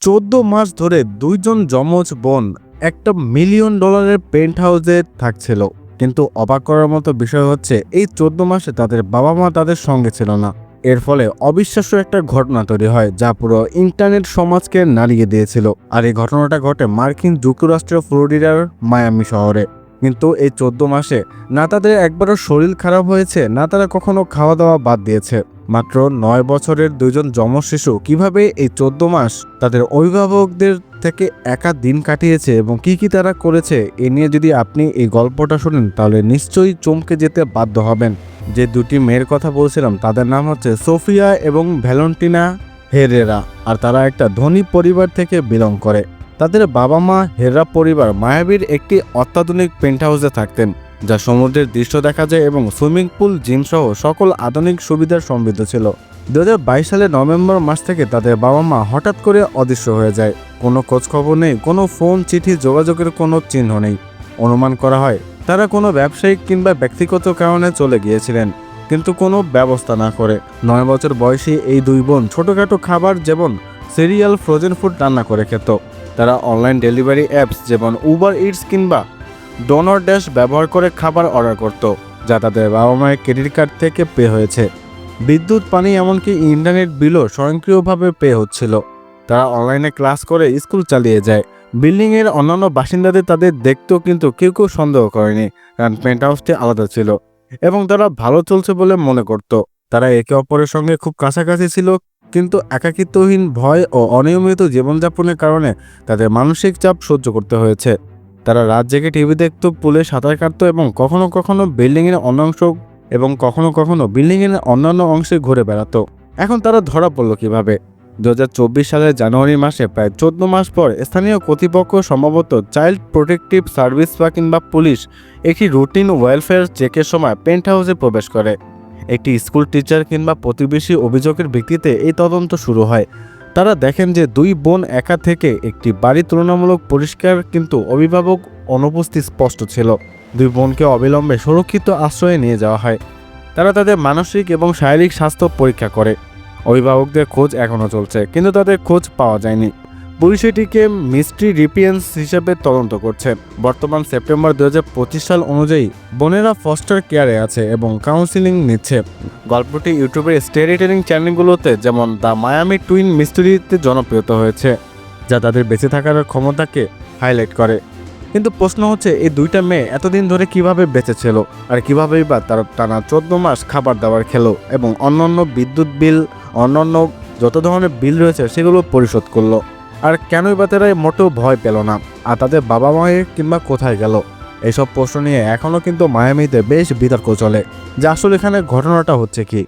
14 মাস ধরে দুইজন যমজ বোন একটা $1 মিলিয়ন পেন্ট হাউসে থাকছিল। কিন্তু অবাক করার মতো বিষয় হচ্ছে এই 14 মাসে তাদের বাবা মা তাদের সঙ্গে ছিল না। এর ফলে অবিশ্বাস্য একটা ঘটনা তৈরি হয় যা পুরো ইন্টারনেট সমাজকে নাড়িয়ে দিয়েছিল। আর এই ঘটনাটা ঘটে মার্কিন যুক্তরাষ্ট্রের ফ্লোরিডার মায়ামি শহরে। কিন্তু এই 14 মাসে না তাদের একবারও শরীর খারাপ হয়েছে, না তারা কখনো খাওয়া দাওয়া বাদ দিয়েছে। মাত্র 9 বছরের দুইজন যমজ শিশু কিভাবে এই 14 মাস তাদের অভিভাবকদের থেকে একা দিন কাটিয়েছে এবং কি তারা করেছে এ নিয়ে যদি আপনি এই গল্পটা শুনেন তাহলে নিশ্চয়ই চমকে যেতে বাধ্য হবেন। যে দুটি মেয়ের কথা বলছিলাম তাদের নাম হচ্ছে সোফিয়া এবং ভ্যালেন্টিনা হেরেরা, আর তারা একটা ধনী পরিবার থেকে বিলং করে। তাদের বাবা মা হেররা পরিবার মায়ামির একটি অত্যাধুনিক পেন্ট হাউসে থাকতেন, যা সমুদ্রের দৃশ্য দেখা যায় এবং সুইমিং পুল, জিম সহ সকল আধুনিক সুবিধার সমৃদ্ধ ছিল। 2022 সালের নভেম্বর মাস থেকে তাদের বাবা মা হঠাৎ করে অদৃশ্য হয়ে যায়। কোনো খোঁজখবর নেই, কোনো ফোন, চিঠি, যোগাযোগের কোনো চিহ্ন নেই। অনুমান করা হয় তারা কোনো ব্যবসায়িক কিংবা ব্যক্তিগত কারণে চলে গিয়েছিলেন, কিন্তু কোনো ব্যবস্থা না করে। 9 বছর বয়সী এই দুই বোন ছোটোখাটো খাবার যেমন সিরিয়াল, ফ্রোজেন ফুড রান্না করে খেত। তারা অনলাইন ডেলিভারি অ্যাপস যেমন উবার ইটস কিংবা ডোনর ড্যাশ ব্যবহার করে খাবার অর্ডার করত, যা তাদের বাবা মায়ের ক্রেডিট কার্ড থেকে পে হয়েছে। বিদ্যুৎ, পানি, এমনকি ইন্টারনেট বিলও স্বয়ংক্রিয়ভাবে পে হচ্ছিল। তারা অনলাইনে ক্লাস করে স্কুল চালিয়ে যায়। বিল্ডিংয়ের অন্যান্য বাসিন্দাদের তাদের দেখতেও কিন্তু কেউ সন্দেহ করেনি, কারণ পেন্ট হাউসটি আলাদা ছিল এবং তারা ভালো চলছে বলে মনে করত। তারা একে অপরের সঙ্গে খুব কাছাকাছি ছিল, কিন্তু একাকিত্বহীন, ভয় ও অনিয়মিত জীবনযাপনের কারণে তাদের মানসিক চাপ সহ্য করতে হয়েছে। তারা রাত জেগে টিভি দেখত, পুলে সাঁতার কাটত এবং কখনো কখনো বিল্ডিংয়ের অন্যান্য অংশে ঘুরে বেড়াতো। এখন তারা ধরা পড়ল কিভাবে? 2024 সালের জানুয়ারি মাসে প্রায় 14 মাস পর স্থানীয় কর্তৃপক্ষ, সম্ভবত চাইল্ড প্রোটেক্টিভ সার্ভিস বা পুলিশ, একটি রুটিন ওয়েলফেয়ার চেকের সময় পেন্ট হাউসে প্রবেশ করে। একটি স্কুল টিচার কিংবা প্রতিবেশী অভিযোগের ভিত্তিতে এই তদন্ত শুরু হয়। তারা দেখেন যে দুই বোন একা থেকে একটি বাড়ি তুলনামূলক পরিষ্কার, কিন্তু অভিভাবক অনুপস্থিত স্পষ্ট ছিল। দুই বোনকে অবিলম্বে সুরক্ষিত আশ্রয়ে নিয়ে যাওয়া হয়। তারা তাদের মানসিক এবং শারীরিক স্বাস্থ্য পরীক্ষা করে। অভিভাবকদের খোঁজ এখনও চলছে, কিন্তু তাদের খোঁজ পাওয়া যায়নি। পুলিশ এটিকে মিস্ট্রি রিপিয়েন্স হিসেবে তদন্ত করছে। বর্তমান সেপ্টেম্বর 2025 সাল অনুযায়ী বোনেরা ফস্টার কেয়ারে আছে এবং কাউন্সিলিং নিচ্ছে। গল্পটি ইউটিউবের স্টোরি টেলিং চ্যানেলগুলোতে যেমন দ্য মায়ামি টুইন মিস্ট্রিতে জনপ্রিয়তা হয়েছে, যা তাদের বেঁচে থাকার ক্ষমতাকে হাইলাইট করে। কিন্তু প্রশ্ন হচ্ছে, এই দুইটা মেয়ে এতদিন ধরে কিভাবে বেঁচে ছিল, আর কিভাবেই বা তারা টানা 14 মাস খাবার দাবার খেলো এবং অন্যান্য বিদ্যুৎ বিল, অন্যান্য যত ধরনের বিল রয়েছে সেগুলো পরিশোধ করলো? আর কেনই বা তারা মোটেও ভয় পেল না? আর তাদের বাবা মায়ের কিংবা কোথায় গেল? এইসব প্রশ্ন নিয়ে এখনও কিন্তু মায়ামিতে বেশ বিতর্ক চলে যে আসলে এখানে ঘটনাটা হচ্ছে কি।